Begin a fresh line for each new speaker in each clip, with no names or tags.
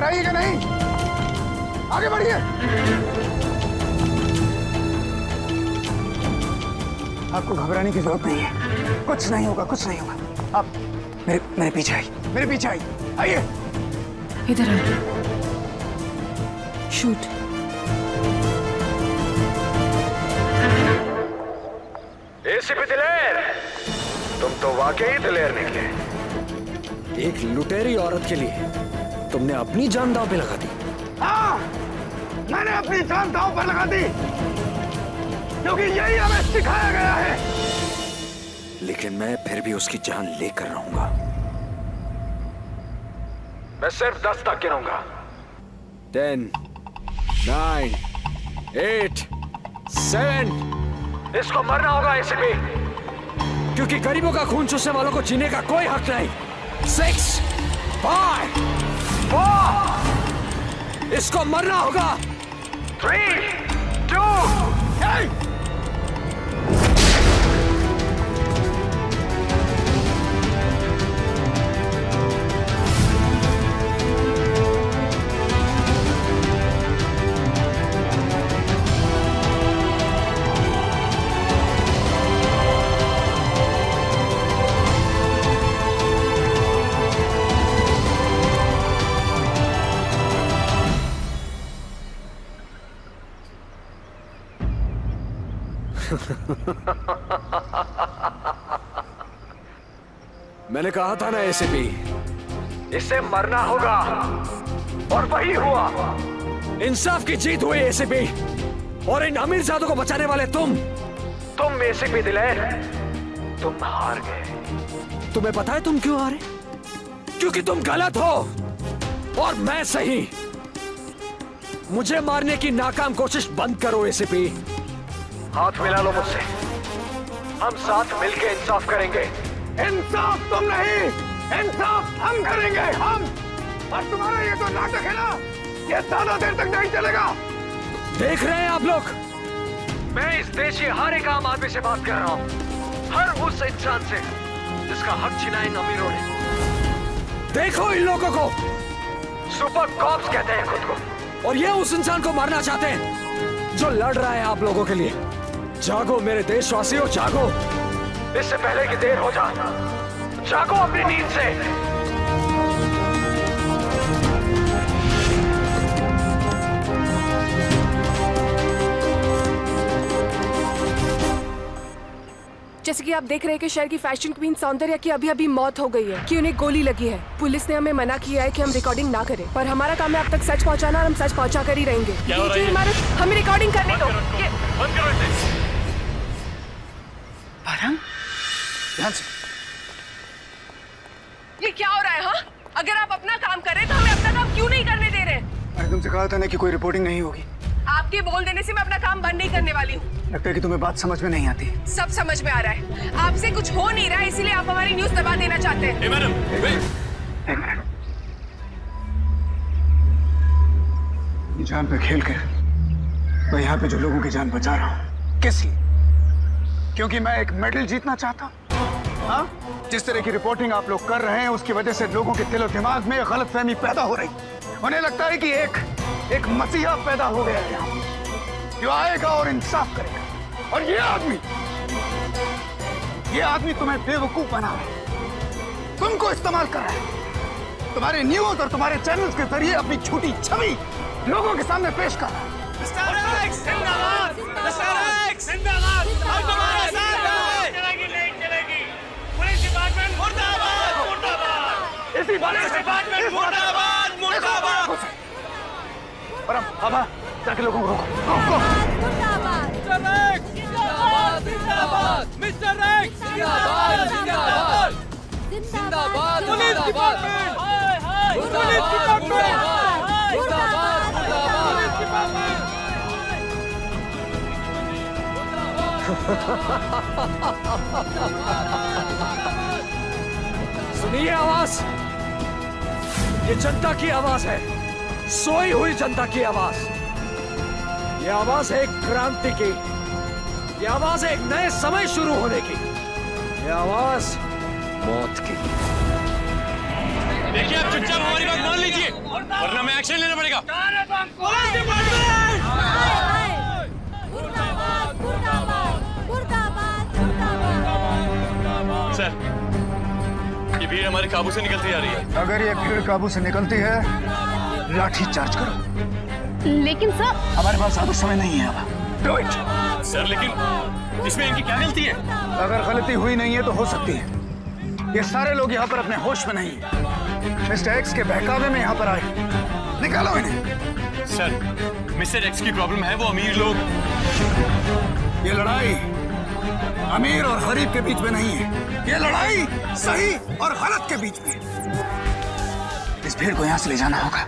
घबराइएगा नहीं, आगे बढ़िए। आपको घबराने की जरूरत नहीं है, कुछ नहीं होगा, कुछ नहीं होगा। आप मेरे पीछे आइए, मेरे पीछे आइए, आइए।
इधर आइए। शूट।
एसीपी दिलेर, तुम तो वाकई दिलेर निकले। एक लुटेरी औरत के लिए तुमने अपनी जान दांव पे लगा दी।
हाँ, मैंने अपनी जान दांव पर लगा दी, क्योंकि यही हमें सिखाया गया है।
लेकिन मैं फिर भी उसकी जान लेकर रहूंगा। मैं सिर्फ 10 तक गिनूंगा। 10, 9, 8, 7। इसको मरना होगा एसीपी, क्योंकि गरीबों का खून चूसने वालों को जीने का कोई हक नहीं। 6, 5, 4। इसको मरना होगा। 3, 2, 1। मैंने कहा था ना एसीपी, इसे मरना होगा, और वही हुआ। इंसाफ की जीत हुई एसीपी, और इन अमीरजादों को बचाने वाले तुम एसीपी दिलेर, तुम हार गए। तुम्हें पता है तुम क्यों हारे? क्योंकि तुम गलत हो और मैं सही। मुझे मारने की नाकाम कोशिश बंद करो एसीपी। हाथ मिला लो मुझसे, हम साथ मिलकर इंसाफ करेंगे। इंसाफ तुम नहीं, इंसाफ हम करेंगे, हम। और तुम्हारा ये तो नाटक है ना, ये ज्यादा देर तक नहीं चलेगा। देख रहे हैं आप लोग, मैं इस देश के हर एक आम आदमी से बात कर रहा हूँ, हर उस इंसान से जिसका हक छीना इन अमीरों ने। देखो इन लोगों को, सुपर कॉप्स कहते हैं खुद को, और ये उस इंसान को मारना चाहते हैं जो लड़ रहा है आप लोगों के लिए। जागो मेरे देशवासियों, जागो, इससे पहले कि देर हो जाए। जागो अपनी नींद से।
जैसे कि आप देख रहे हैं कि शहर की फैशन क्वीन सौंदर्या की अभी अभी मौत हो गई है, कि उन्हें गोली लगी है। पुलिस ने हमें मना किया है कि हम रिकॉर्डिंग ना करें, पर हमारा काम है अब तक सच पहुंचाना, और हम सच पहुंचा कर ही रहेंगे। ये इमारत हमें रिकॉर्डिंग करने दो।
ध्यान से।
ये क्या हो रहा है? हाँ, अगर आप अपना काम करें तो हमें अपना काम क्यों नहीं करने दे रहे?
मैंने तुमसे कहा था ना कि कोई रिपोर्टिंग नहीं होगी।
आपके बोल देने से मैं अपना काम बंद नहीं करने वाली हूँ।
लगता है कि तुम्हें बात समझ में नहीं आती।
सब समझ में आ रहा है, आपसे कुछ हो नहीं रहा है, इसीलिए आप हमारी न्यूज दबा देना चाहते हैं।
मैडम, एक मिनट। ये जान पे खेल कर मैं यहाँ पे जो लोगों की जान बचा रहा हूँ, किस लिए? क्योंकि मैं एक मेडल जीतना चाहता हूँ। हाँ, जिस तरह की रिपोर्टिंग आप लोग कर रहे हैं उसकी वजह से लोगों के दिलो दिमाग में गलतफहमी पैदा हो रही। उन्हें लगता है कि एक मसीहा पैदा हो गया है जो आएगा और इंसाफ करेगा। और ये आदमी तुम्हें बेवकूफ बना रहा है, तुमको इस्तेमाल कर रहा है, तुम्हारे न्यूज और तुम्हारे चैनल्स के जरिए अपनी झूठी छवि लोगों के सामने पेश कर रहा है। इसी बात और अब जाके लोगों को रोको।
मिस्टर रेक्स जिंदाबाद, जिंदाबाद, जिंदाबाद, पुलिस डिपार्टमेंट, पुलिस डिपार्टमेंट, जिंदाबाद, जिंदाबाद।
सुनिए आवाज, ये जनता की आवाज है, सोई हुई जनता की आवाज। ये आवाज है एक क्रांति की, ये आवाज है एक नए समय शुरू होने की, ये आवाज मौत की।
देखिए आप चुपचाप हमारी बात मान लीजिए वरना मैं एक्शन लेना पड़ेगा। सर ये भीड़ हमारे काबू से निकलती जा रही है।
अगर ये भीड़ काबू से निकलती है लाठी चार्ज करो।
लेकिन सर
हमारे पास ज्यादा समय नहीं है अब। Do it.
सर लेकिन इसमें इनकी क्या गलती है?
अगर गलती हुई नहीं है तो हो सकती है। ये सारे लोग यहाँ पर अपने होश में नहीं है। मिस्टर एक्स के बहकावे में यहाँ पर आए। निकालो इन्हें।
सर मिस्टर एक्स की प्रॉब्लम है वो अमीर लोग।
ये लड़ाई अमीर और गरीब के बीच में नहीं है। ये लड़ाई सही और गलत के बीच में है। इस भीड़ को यहाँ से ले जाना होगा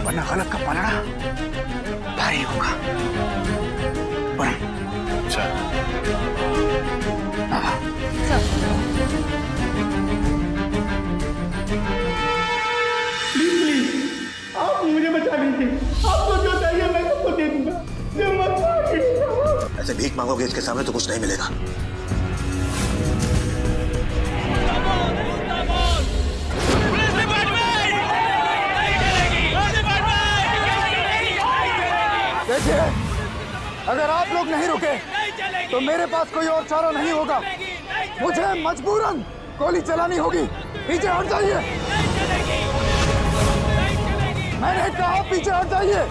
वरना गलत का पलड़ा भारी होगा।
अच्छा
आप मुझे बचा लीजिए। आपको जो चाहिए मैं सबको दे दूंगा।
ऐसे भीख मांगोगे इसके सामने तो कुछ नहीं मिलेगा।
देखिए अगर आप लोग नहीं रुके तो मेरे पास कोई और चारा नहीं होगा। मुझे मजबूरन गोली चलानी होगी। पीछे हट जाइए। मैंने कहा पीछे हट जाइए।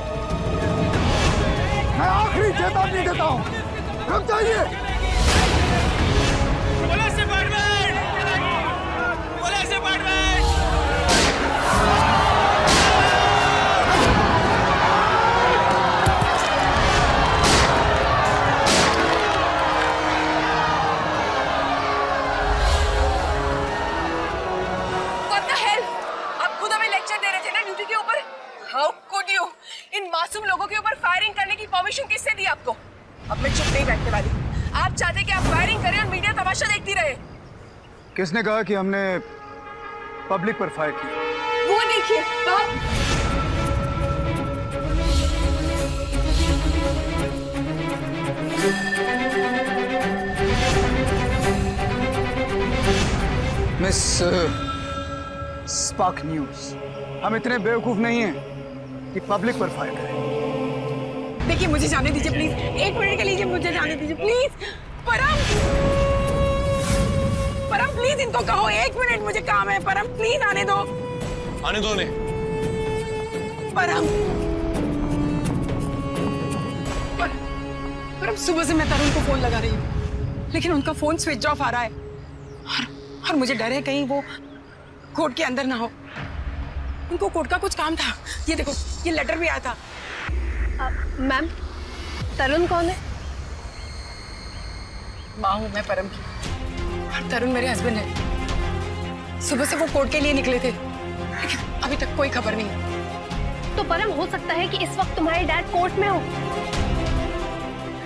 मैं आखिरी चेतावनी देता हूँ। रुक जाइए।
What the hell? आप खुद हमें लेक्चर दे रहे थे ना ड्यूटी के ऊपर। How could you? इन मासूम लोगों के ऊपर फायरिंग करने की परमिशन किसने दी आपको? अब मैं चुप नहीं बैठने वाली। आप चाहते कि आप फायरिंग करें और मीडिया तमाशा देखती रहे।
किसने कहा कि हमने पब्लिक पर फायर किया?
वो देखिए बाप।
मिस स्पार्क न्यूज, हम इतने बेवकूफ नहीं हैं कि पब्लिक पर फायर करें।
देखिए मुझे जाने दीजिए प्लीज। 1 मिनट के लिए मुझे जाने दीजिए प्लीज। परम परम प्लीज इनको कहो 1 मिनट मुझे काम है। परम प्लीज आने दो।
आने दो उन्हें।
परम परम सुबह से मैं तरुण को फोन लगा रही हूँ लेकिन उनका फोन स्विच ऑफ आ रहा है और मुझे डर है कहीं वो कोर्ट के अंदर ना हो। उनको कोर्ट का कुछ काम था। ये देखो ये लेटर भी आया था।
मैम तरुण कौन है?
माँ हूँ मैं परम की और तरुण मेरे हस्बैंड है। सुबह से वो कोर्ट के लिए निकले थे लेकिन अभी तक कोई खबर नहीं है।
तो परम हो सकता है कि इस वक्त तुम्हारे डैड कोर्ट में हो।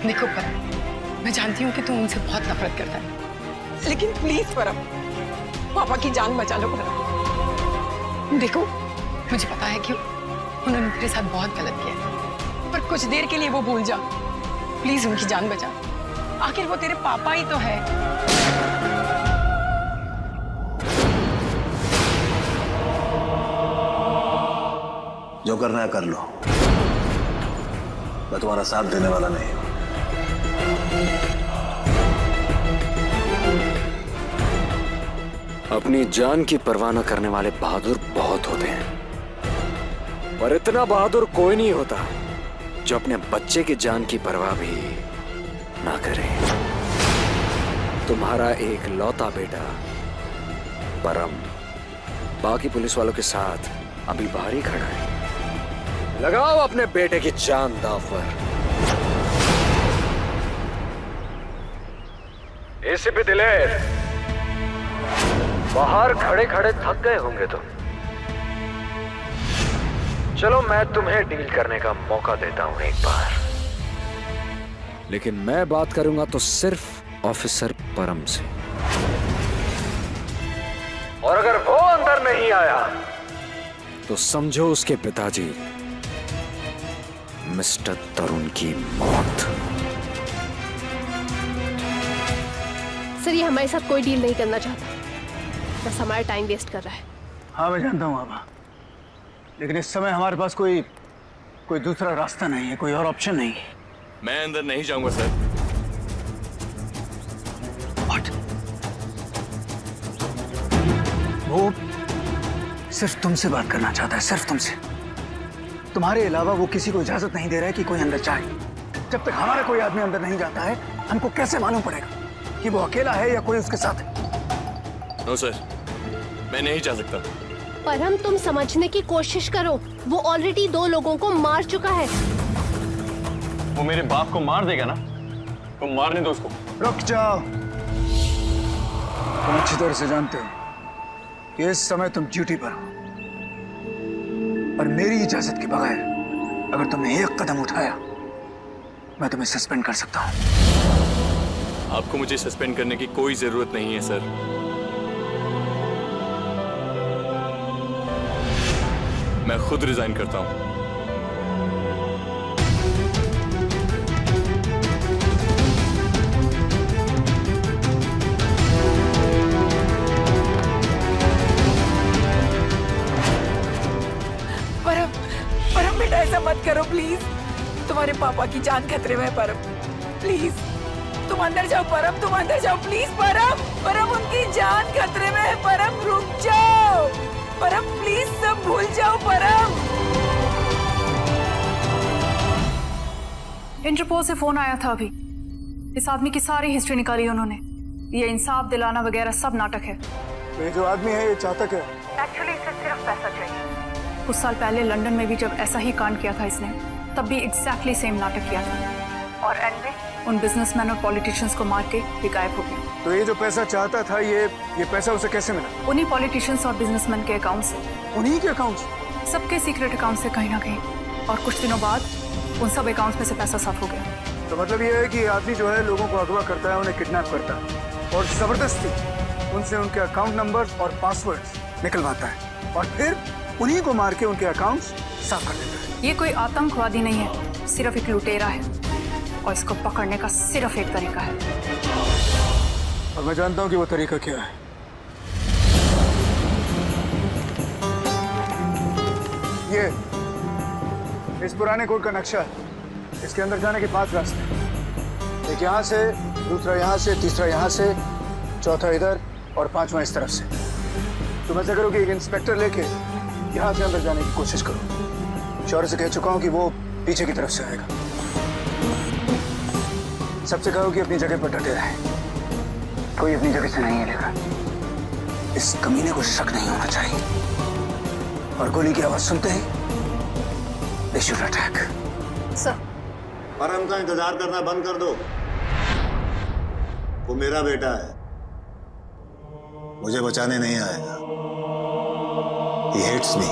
देखो परम मैं जानती हूँ कि तू उनसे बहुत नफरत करता है लेकिन प्लीज परम पापा की जान बचा लो परम। देखो मुझे पता है कि उन्होंने तेरे साथ बहुत गलत किया है पर कुछ देर के लिए वो भूल जा। प्लीज उनकी जान बचा। आखिर वो तेरे पापा ही तो है।
जो करना है कर लो। मैं तुम्हारा साथ देने वाला नहीं हूं।
अपनी जान की परवाह न करने वाले बहादुर बहुत होते हैं पर इतना बहादुर कोई नहीं होता जो अपने बच्चे की जान की परवाह भी ना करे। तुम्हारा एक लौता बेटा परम बाकी पुलिस वालों के साथ अभी बाहर ही खड़ा है। लगाओ अपने बेटे की जान दांव पर। एसीपी दिलेर, बाहर खड़े खड़े थक गए होंगे तुम। चलो मैं तुम्हें डील करने का मौका देता हूं एक बार, लेकिन मैं बात करूंगा तो सिर्फ ऑफिसर परम से। और अगर वो अंदर नहीं आया तो समझो उसके पिताजी मिस्टर तरुण की मौत।
सर ये हमारे साथ कोई डील नहीं करना चाहता, बस हमारा टाइम वेस्ट कर रहा है।
हाँ मैं जानता हूँ आबा, लेकिन इस समय हमारे पास कोई दूसरा रास्ता नहीं है, कोई और ऑप्शन नहीं है।
मैं अंदर नहीं जाऊंगा सर।
What? वो सिर्फ तुमसे बात करना चाहता है, सिर्फ तुमसे। तुम्हारे अलावा वो किसी को इजाजत नहीं दे रहा है कि कोई अंदर जाए। जब तक हमारा कोई आदमी अंदर नहीं जाता है, हमको कैसे मालूम पड़ेगा कि वो अकेला है या कोई उसके साथ है?
नो सर, मैं नहीं जा सकता।
परम, तुम समझने की कोशिश करो। वो ऑलरेडी 2 लोगों को मार चुका है।
वो मेरे बाप को मार देगा ना, तुम मारने दो उसको।
रुक जाओ। तुम अच्छी तरह से जानते हो कि इस समय तुम ड्यूटी पर हो और मेरी इजाजत के बगैर अगर तुमने एक कदम उठाया, मैं तुम्हें सस्पेंड कर सकता हूं।
आपको मुझे सस्पेंड करने की कोई जरूरत नहीं है सर। मैं खुद रिजाइन करता हूं।
परम बेटा, ऐसा मत करो प्लीज। तुम्हारे पापा की जान खतरे में है परम, प्लीज तुम अंदर जाओ। परम तुम अंदर जाओ प्लीज। परम उनकी जान खतरे में है। परम रुक जाओ। परम प्लीज सब भूल जाओ। परम।
इंटरपोल से फोन आया था अभी। इस आदमी की सारी हिस्ट्री निकाली उन्होंने। ये इंसाफ दिलाना वगैरह सब नाटक है।
ये जो आदमी है ये चाहता क्या?
एक्चुअली इसे सिर्फ पैसा चाहिए। कुछ साल पहले लंदन में भी जब ऐसा ही कांड किया था इसने, तब भी एग्जैक्टली सेम नाटक किया था और एंड में उन बिजनेसमैन और पॉलिटिशियंस को मार के ये गायब हो गया।
तो ये जो पैसा चाहता था, ये पैसा उसे कैसे मिला?
उन्हीं पॉलिटिशियंस और बिजनेसमैन के अकाउंट से।
उन्हीं के अकाउंट से?
सबके सीक्रेट अकाउंट से कहीं ना कहीं। और कुछ दिनों बाद उन सब अकाउंट्स में से पैसा साफ हो गया।
तो मतलब ये है कि आदमी जो है लोगों को अगवा करता है, उन्हें किडनैप करता है और जबरदस्ती उनसे उनके अकाउंट नंबर्स और पासवर्ड्स निकलवाता है और फिर उन्हीं को मार के उनके अकाउंट्स साफ कर देता है।
ये कोई आतंकवादी नहीं है, सिर्फ एक लुटेरा है और इसको पकड़ने का सिर्फ एक तरीका है।
और मैं जानता हूँ कि वो तरीका क्या है। ये इस पुराने कोड का नक्शा है। इसके अंदर जाने के 5 रास्ते हैं। एक यहाँ से, दूसरा यहाँ से, तीसरा यहाँ से, चौथा इधर और 5वां इस तरफ से। तुम ऐसा करो कि एक इंस्पेक्टर लेके यहाँ से अंदर जाने की कोशिश करो। शौर्य से कह चुका हूँ कि वो पीछे की तरफ से आएगा। सबसे कहो कि अपनी जगह पर डटे रहे। कोई अपनी जगह से नहीं हिलेगा। इस कमीने को शक नहीं होना चाहिए और गोली की आवाज सुनते ही they should attack।
सर,
परम का इंतजार करना बंद कर दो। वो मेरा बेटा है, मुझे बचाने नहीं आएगा। He hates me।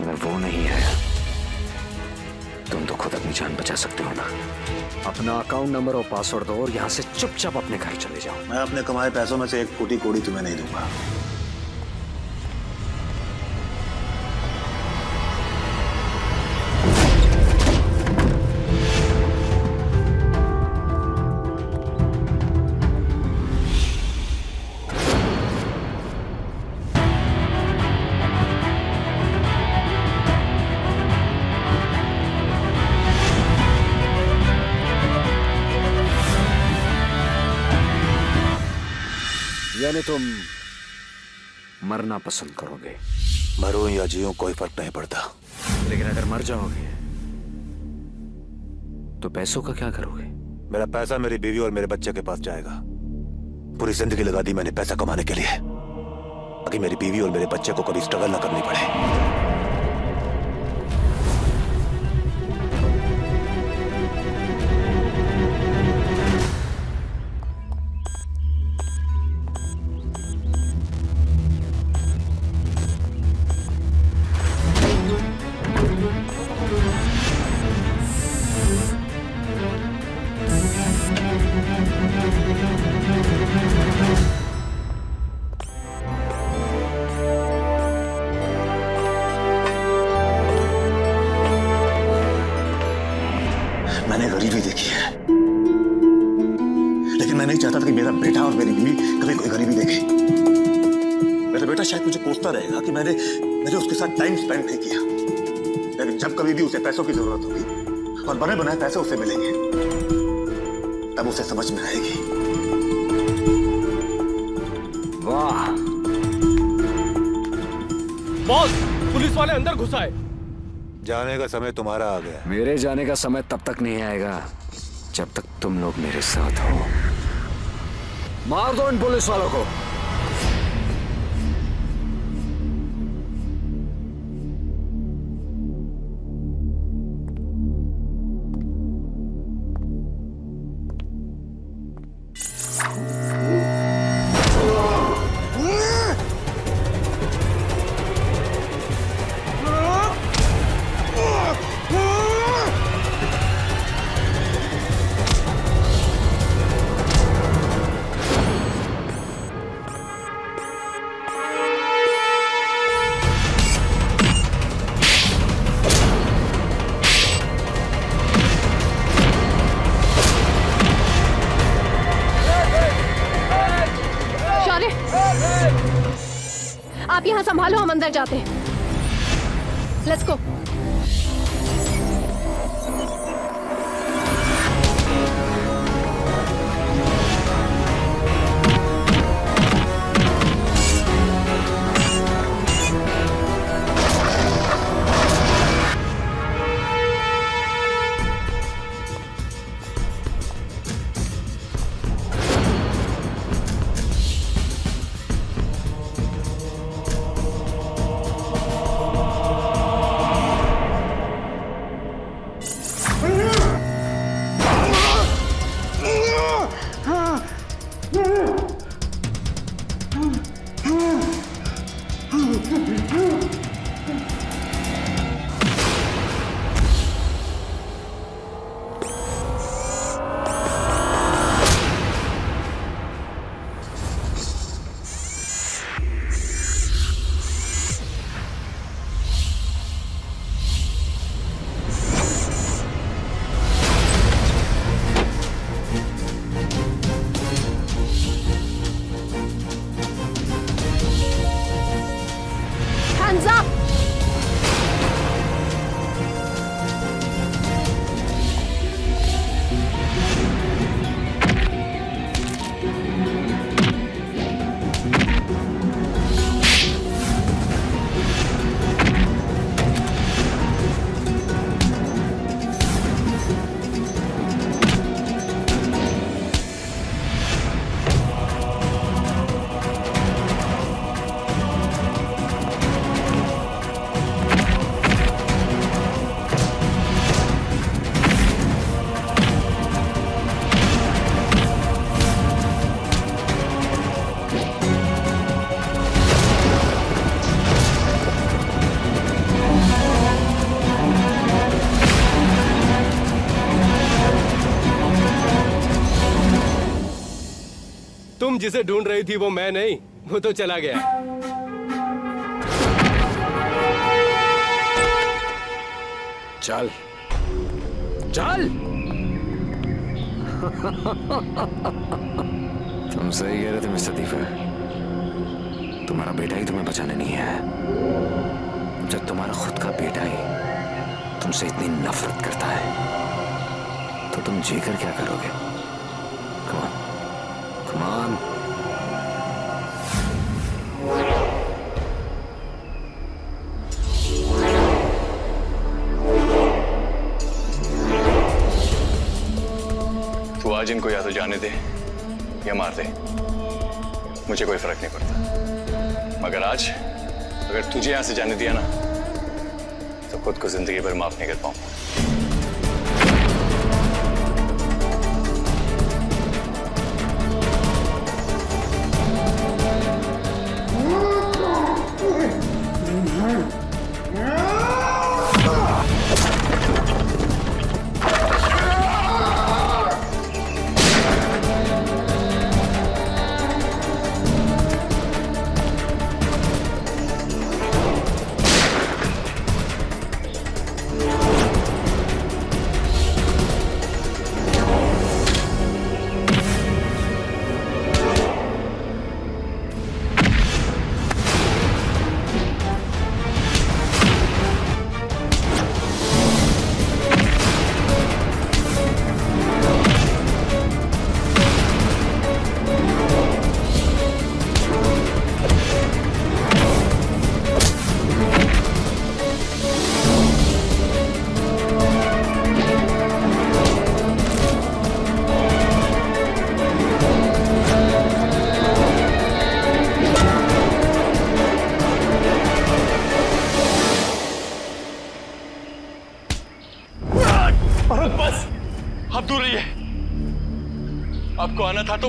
अगर वो नहीं आया, तुम तो खुद अपनी जान बचा सकते हो ना। अपना अकाउंट नंबर और पासवर्ड दो और यहाँ से चुपचाप अपने घर चले जाओ।
मैं अपने कमाए पैसों में से एक फूटी कोड़ी तुम्हें नहीं दूंगा।
यानी तुम मरना पसंद करोगे?
मरूं या जीऊं कोई फर्क नहीं पड़ता।
लेकिन अगर मर जाओगे तो पैसों का क्या करोगे?
मेरा पैसा मेरी बीवी और मेरे बच्चे के पास जाएगा। पूरी जिंदगी लगा दी मैंने पैसा कमाने के लिए, ताकि मेरी बीवी और मेरे बच्चे को कभी स्ट्रगल ना करनी पड़े। चाहता था कि मेरा बेटा और मेरी बीवी कभी कोई गरीबी देखे। मेरा बेटा शायद मुझे कोसता रहेगा कि मैंने उसके साथ टाइम स्पेंड नहीं किया, लेकिन जब कभी भी उसे पैसों की जरूरत होगी और बने बनाए पैसे उसे मिलेंगे, तब उसे समझ में आएगी।
वाह
बॉस, पुलिस वाले अंदर घुसाए।
जाने का समय तुम्हारा आ गया।
मेरे जाने का समय तब तक नहीं आएगा जब तक तुम लोग मेरे साथ हो। मार दो इन पुलिस वालों को।
आप यहाँ संभालो, हम अंदर जाते हैं। Let's go. Hands up!
तुम जिसे ढूंढ रही थी वो मैं नहीं, वो तो चला गया।
चल चल। तुम सही कह रहे थे मिस्टर दीपक, तुम्हारा बेटा ही तुम्हें बचाने नहीं है। जब तुम्हारा खुद का बेटा ही तुमसे इतनी नफरत करता है तो तुम जीकर क्या करोगे? Come on, come on.
तू आज इनको या तो जाने दे या मार दे, मुझे कोई फर्क नहीं पड़ता। मगर आज अगर तुझे यहां से जाने दिया ना तो खुद को जिंदगी भर माफ नहीं कर पाऊंगा। आपको आना था तो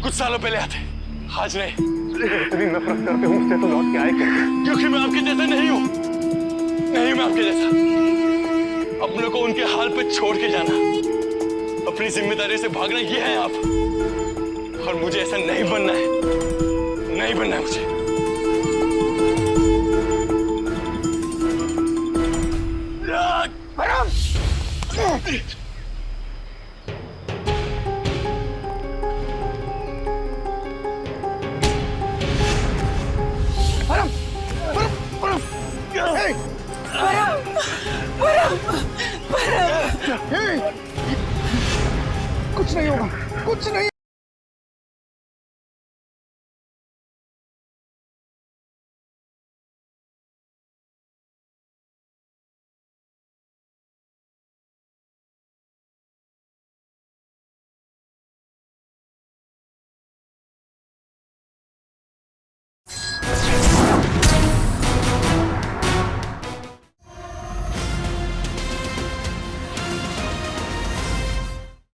कुछ सालों पहले आते, आज नहीं।
इतनी नफरत करते हो मुझसे तो लौट के आए क्यों?
क्योंकि मैं आपके जैसा नहीं हूं। नहीं मैं आपके जैसा। अपनों को उनके हाल पे छोड़ के जाना, अपनी जिम्मेदारी से भागना, ये है आप। और मुझे ऐसा नहीं बनना है, नहीं बनना है मुझे।
कुछ नहीं होगा, कुछ नहीं।